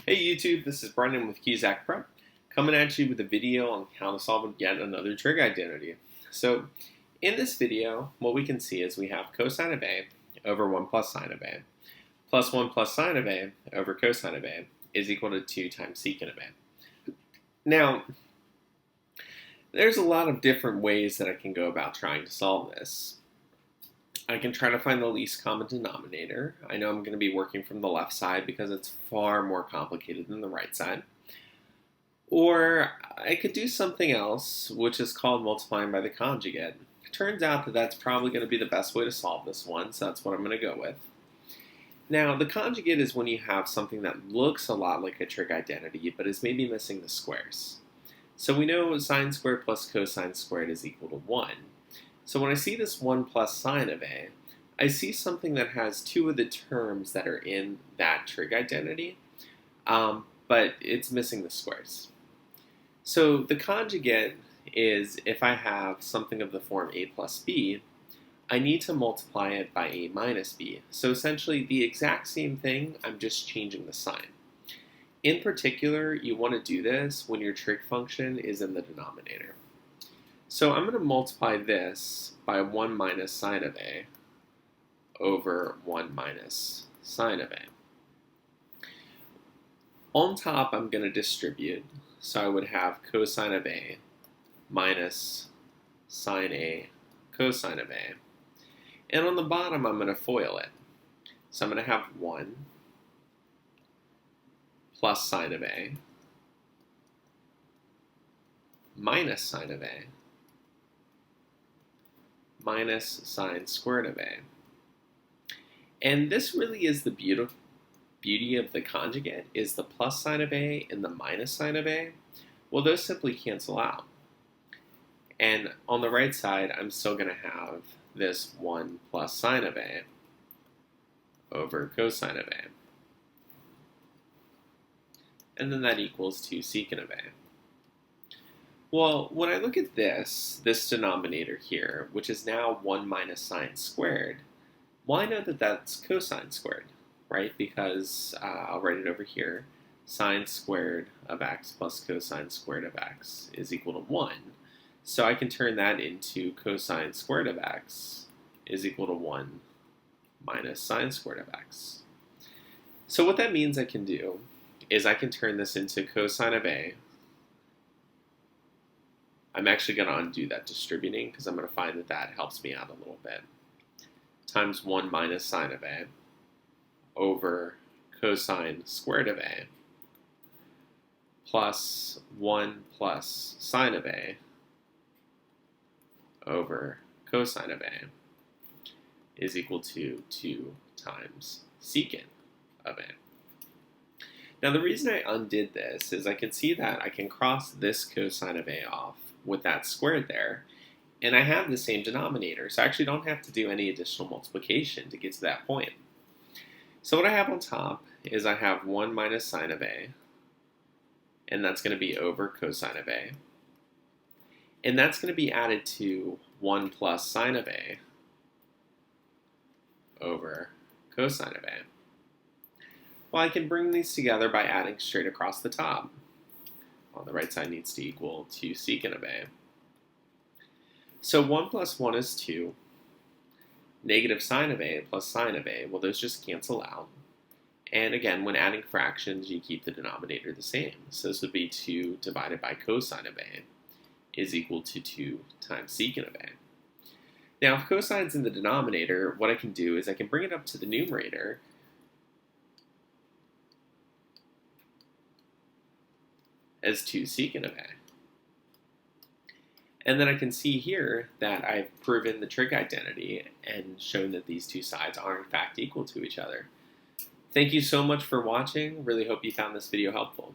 Hey YouTube, this is Brendan with cosx Prep, coming at you with a video on how to solve yet another trig identity. So, in this video, what we can see is we have cosine of A over 1 plus sine of A, plus 1 plus sine of A over cosine of A is equal to 2 times secant of A. Now, there's a lot of different ways that I can go about trying to solve this. I can try to find the least common denominator. I know I'm going to be working from the left side because it's far more complicated than the right side. Or I could do something else, which is called multiplying by the conjugate. It turns out that that's probably going to be the best way to solve this one, so that's what I'm going to go with. Now, the conjugate is when you have something that looks a lot like a trig identity, but is maybe missing the squares. So we know sine squared plus cosine squared is equal to 1. So when I see this 1 plus sine of A, I see something that has two of the terms that are in that trig identity, but it's missing the squares. So the conjugate is if I have something of the form A plus B, I need to multiply it by A minus B. So essentially the exact same thing, I'm just changing the sign. In particular, you want to do this when your trig function is in the denominator. So I'm going to multiply this by 1 minus sine of A over 1 minus sine of A. On top, I'm going to distribute. So I would have cosine of A minus sine A cosine of A. And on the bottom, I'm going to FOIL it. So I'm going to have 1 plus sine of A minus sine of A minus sine squared of A. And this really is the beauty of the conjugate, is the plus sine of A and the minus sine of A. Well, those simply cancel out. And on the right side, I'm still going to have this 1 plus sine of A over cosine of A. And then that equals 2 secant of A. Well, when I look at this denominator here, which is now 1 minus sine squared, well, I know that that's cosine squared, right? Because I'll write it over here. Sine squared of x plus cosine squared of x is equal to 1. So I can turn that into cosine squared of x is equal to 1 minus sine squared of x. So what that means I can do is I can turn this into cosine of A. I'm actually going to undo that distributing because I'm going to find that that helps me out a little bit. Times 1 minus sine of A over cosine squared of A plus 1 plus sine of A over cosine of A is equal to 2 times secant of A. Now the reason I undid this is I can see that I can cross this cosine of A off with that squared there, and I have the same denominator, so I actually don't have to do any additional multiplication to get to that point. So what I have on top is I have 1 minus sine of A, and that's going to be over cosine of A, and that's going to be added to 1 plus sine of A over cosine of A. Well, I can bring these together by adding straight across the top. Well, the right side needs to equal 2 secant of A. So 1 plus 1 is 2. Negative sine of A plus sine of A, well, those just cancel out. And again, when adding fractions, you keep the denominator the same. So this would be 2 divided by cosine of A is equal to 2 times secant of A. Now, if cosine's in the denominator, what I can do is I can bring it up to the numerator as 2 secant of A. And then I can see here that I've proven the trig identity and shown that these two sides are in fact equal to each other. Thank you so much for watching. Really hope you found this video helpful.